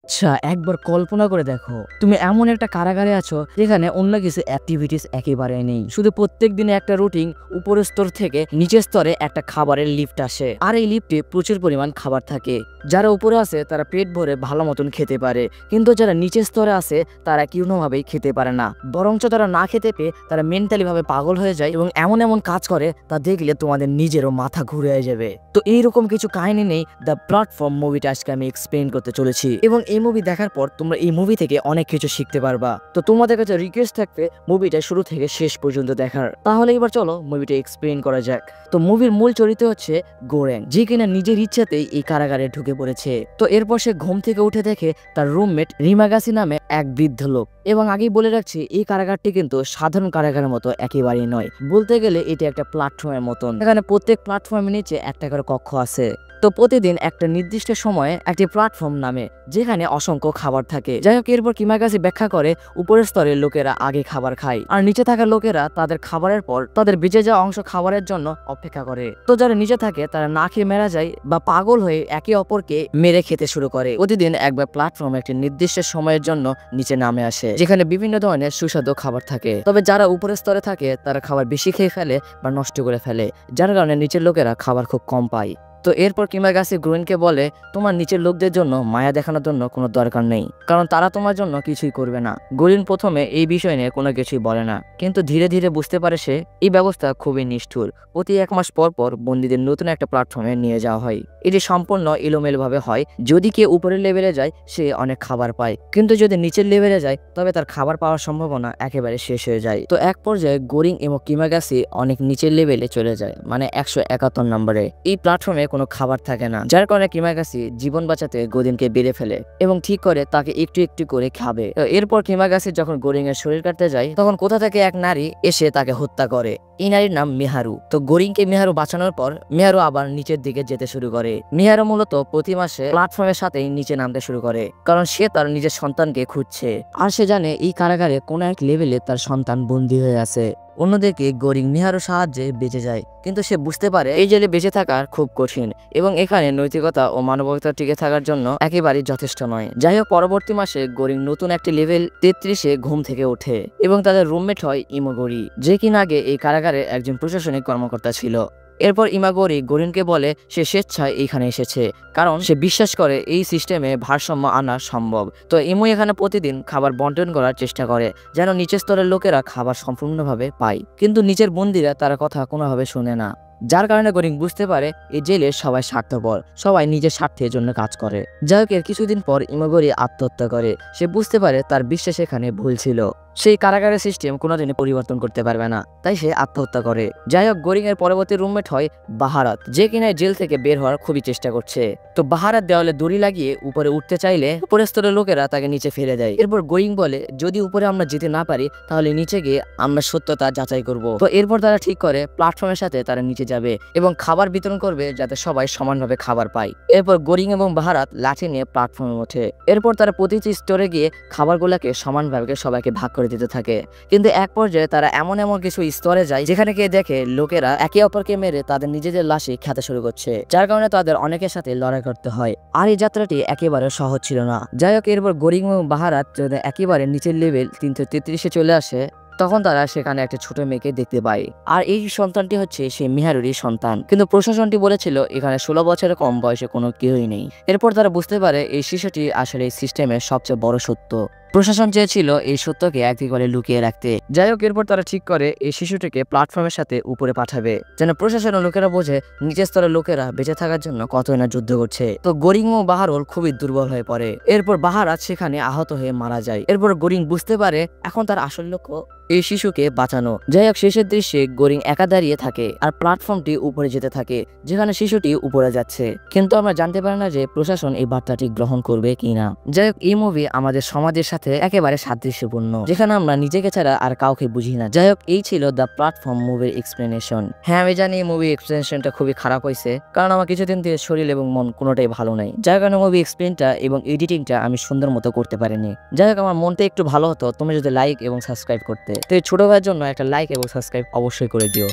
আচ্ছা, একবার কল্পনা করে দেখো তুমি এমন একটা কারাগারে আছো যেখানে অন্য কিছু অ্যাক্টিভিটিস একেবারে নেই, শুধু প্রত্যেক দিনে একটা রুটিন। উপরের স্তর থেকে নিচের স্তরে একটা খাবারের লিফট আসে, আর এই লিফটে প্রচুর পরিমাণ খাবার থাকে। যারা উপরে আছে তারা পেট ভরে ভালো মতন খেতে পারে, কিন্তু যারা নিচের স্তরে আছে তারা কোনোভাবেই খেতে পারে না, বরঞ্চ তারা না খেতে পেয়ে তারা মেন্টালি ভাবে পাগল হয়ে যায় এবং এমন এমন কাজ করে তা দেখলে তোমাদের নিজেরও মাথা ঘুরে যাবে। তো এইরকম কিছু কাহিনী নেই দ্য প্ল্যাটফর্ম মুভিটা আজকে আমি এক্সপ্লেন করতে চলেছি, এবং এই মুভি দেখার পর তোমরা এই মুভি থেকে অনেক কিছু শিখতে পারবা। তো তোমাদের কাছে রিকোয়েস্ট থাকবে মুভিটা শুরু থেকে শেষ পর্যন্ত দেখার। তাহলে এবার চলো মুভিটা এক্সপ্লেন করা যাক। তো মুভির মূল চরিত্র হচ্ছে গোরেং, যে কিনা নিজের ইচ্ছাতেই এই কারাগারে ঢুকে পড়েছে। তো এরপর সে ঘুম থেকে উঠে দেখে তার রুমমেট রিমাগাসি নামে এক বৃদ্ধ লোক। এবং আগেই বলে রাখছি এই কারাগারটি কিন্তু সাধারণ কারাগারের মতো একেবারেই নয়, বলতে গেলে এটি একটা প্ল্যাটফর্মের মতন। এখানে প্রত্যেক প্ল্যাটফর্মের নিচে একটা করে কক্ষ আছে। তো প্রতিদিন একটা নির্দিষ্ট সময়ে একটি প্ল্যাটফর্ম নামে যেখানে অসংখ্য খাবার থাকে। যাই হোক, এরপর কিমাগাসি ব্যাখ্যা করে উপরের স্তরের লোকেরা আগে খাবার খায় আর নিচে থাকা লোকেরা তাদের খাবারের পর তাদের বেঁচে যাওয়া অংশ খাবারের জন্য অপেক্ষা করে। তো যারা নিচে থাকে তারা না খেয়ে মারা যায় বা পাগল হয়ে একে অপরকে মেরে খেতে শুরু করে। প্রতিদিন একবার প্ল্যাটফর্ম একটি নির্দিষ্ট সময়ের জন্য নিচে নামে আসে, যেখানে বিভিন্ন ধরনের সুস্বাদু খাবার থাকে। তবে যারা উপরের স্তরে থাকে তারা খাবার বেশি খেয়ে ফেলে বা নষ্ট করে ফেলে, যার কারণে নিচের লোকেরা খাবার খুব কম পায়। তো এরপর কিমাগাসি গ্রোয়েনকে বলে তোমার নিচের লোকদের জন্য মায়া দেখানোর জন্য কোনো দরকার নেই, কারণ তারা তোমার জন্য কিছুই করবে না। গোরিন প্রথমে এই বিষয় নিয়ে কোনো কিছুই বলে না, কিন্তু ধীরে ধীরে বুঝতে পারে সে এই ব্যবস্থা খুবই নিষ্ঠুর। প্রতি 1 মাস পর পর বন্দীদের নতুন একটা প্ল্যাটফর্মে নিয়ে যাওয়া হয়। এটি সম্পূর্ণ এলোমেলো ভাবে হয়। যদি কেউ উপরের লেভেলে যায় সে অনেক খাবার পায়, কিন্তু যদি নিচের লেভেলে যায় তবে তার খাবার পাওয়ার সম্ভাবনা একেবারে শেষ হয়ে যায়। তো এক পর্যায়ে গোরিং এবং কিমাগাসি অনেক নিচের লেভেলে চলে যায়, মানে 171 নম্বরে। এই প্ল্যাটফর্মে কোনো খাবার থাকে না, যার কারণে কিমাগাসি জীবন বাঁচাতে গোরিনকে বেড়ে ফেলে এবং ঠিক করে তাকে একটু একটু করে খাবে। এরপর কিমাগাসি যখন গোরিং এর শরীর কাটতে যায় তখন কোথা থেকে এক নারী এসে তাকে হত্যা করে। এই নারীর নাম মিহারু। তো গোরিংকে মিহারু বাঁচানোর পর মিহারু আবার নিচের দিকে যেতে শুরু করে। মিহারু মূলত প্রতি মাসে প্ল্যাটফর্মের সাথেই নিচে নামতে শুরু করে, কারণ সে তার নিজের সন্তানকে খুঁজছে আর সে জানে এই কারাগারে কোন এক লেভেলে তার সন্তান বন্দী হয়ে আছে। অন্যদিকে গোরিং মিহারুর সাহায্যে বেঁচে যায়, কিন্তু সে বুঝতে পারে এই জেলে বেঁচে থাকা খুব কঠিন এবং এখানে নৈতিকতা ও মানবিকতা টিকে থাকার জন্য একেবারেই যথেষ্ট নয়। যাই হোক, পরবর্তী মাসে গোরিং নতুন একটি লেভেল 33-এ ঘুম থেকে ওঠে এবং তাদের রুমমেট হয় ইমোগরি, যে কিনা আগে এই কারাগারে একজন প্রশাসনিক কর্মকর্তা ছিল। এরপর ইমাগরি গোরিনকে বলে সে স্বেচ্ছায় এইখানে এসেছে, কারণ সে বিশ্বাস করে এই সিস্টেমে ভারসাম্য আনা সম্ভব। তো ইমু এখানে প্রতিদিন খাবার বন্টন করার চেষ্টা করে যেন নিচের স্তরের লোকেরা খাবার সম্পূর্ণভাবে পায়, কিন্তু নিচের বন্দীরা তার কথা কোনোভাবে শুনে না। যার কারণে গোরিং বুঝতে পারে এই জেলে সবাই স্বার্থপর, সবাই নিজের স্বার্থের জন্য কাজ করে। যাই হোক, এর কিছুদিন পর ইমাগরি আত্মহত্যা করে। সে বুঝতে পারে তার বিশ্বাস এখানে ভুল ছিল, সেই কারাগারের সিস্টেম কোনোদিনই পরিবর্তন করতে পারবে না, তাই সে আত্মহত্যা করে। যাই হোক, গোরিং এর পরবর্তী রুমমেট হয় বাহারাত, যে কিনা জেল থেকে বের হওয়ার খুবই চেষ্টা করছে। তো বাহারাত দেওয়ালে দড়ি লাগিয়ে উপরে উঠতে চাইলে উপরের স্তরের লোকেরা তাকে নিচে ফেলে দেয়। এরপর গোরিং বলে যদি উপরে আমরা যেতে না পারি তাহলে নিচে গিয়ে আমরা সত্যতা যাচাই করব। তো এরপর তারা ঠিক করে প্ল্যাটফর্মের সাথে তারা নিচে যাবে এবং খাবার বিতরণ করবে যাতে সবাই সমানভাবে খাবার পায়। এরপর গোরিং এবং বাহারাত লাঠি নিয়ে প্ল্যাটফর্মে ওঠে। এরপর তারা প্রতিটি স্তরে গিয়ে খাবারগুলোকে সমানভাবে সবাইকে ভাগ করে দিতে থাকে, কিন্তু এক পর্যায়ে তারা এমন কিছু স্তরে যায় যেখানে গিয়ে দেখে লোকেরা একে অপরকে মেরে তাদের নিজেদের লাশে খেতে শুরু করছে, যার কারণে তাদের অনেকের সাথে লড়াই করতে হয়। আর এই যাত্রাটি একেবারে সহজ ছিল না। যাই হোক, এরপর গোরিং এবং বাহারাত একেবারে নিচের লেভেল 333-এ চলে আসে, তখন তারা সেখানে একটা ছোট মেয়েকে দেখতে পায়, আর এই সন্তানটি হচ্ছে সেই মিহারুরই সন্তান। কিন্তু প্রশাসনটি বলেছিল এখানে 16 বছরের কম বয়সে কোনো কেউই নেই। এরপর তারা বুঝতে পারে এই শিশুটি আসলে এই সিস্টেমের সবচেয়ে বড় সত্য। প্রশাসন চেয়েছিল এই সত্যকে একদিকে লুকিয়ে রাখতে। যাই হোক, এরপর তারা ঠিক করে এই শিশুটিকে প্ল্যাটফর্মের সাথে উপরে পাঠাবে, যেন প্রশাসনের লোকেরা বোঝে নিচের স্তরের লোকেরা বেঁচে থাকার জন্য কতই না যুদ্ধ করছে। তো গোরিং ও বাহারুল খুবই দুর্বল হয়ে পড়ে। এরপর বাহারাত সেখানে আহত হয়ে মারা যায়। এরপর গোরিং বুঝতে পারে এখন তার আসল লক্ষ্য এই শিশুকে বাঁচানো। যাই হোক, শেষের দৃশ্যে গোরিং একা দাঁড়িয়ে থাকে আর প্ল্যাটফর্মটি উপরে যেতে থাকে, যেখানে শিশুটি উপরে যাচ্ছে, কিন্তু আমরা জানতে পারি না যে প্রশাসন এই বার্তাটি গ্রহণ করবে কিনা। যাই হোক, এই মুভি আমাদের সমাজের সাথে একেবারে সাদৃশ্যপূর্ণ, যেখানে আমরা নিজেকে ছাড়া আর কাউকে বুঝি না। যাই হোক, এই ছিল দ্য প্ল্যাটফর্ম মুভির এক্সপ্লেনেশন। হ্যাঁ, আমি জানি মুভি এক্সপ্লেনেশনটা খুবই খারাপ হয়েছে, কারণ আমার কিছুদিন থেকে শরীর এবং মন কোনোটাই ভালো নাই, যার কারণে মুভি এক্সপ্লেনটা এবং এডিটিংটা আমি সুন্দর মতো করতে পারিনি। যাই হোক, আমার মনটা একটু ভালো হতো তুমি যদি লাইক এবং সাবস্ক্রাইব করতে। তো এই ছোট ভাইয়ের জন্য একটা লাইক এবং সাবস্ক্রাইব অবশ্যই করে দিও।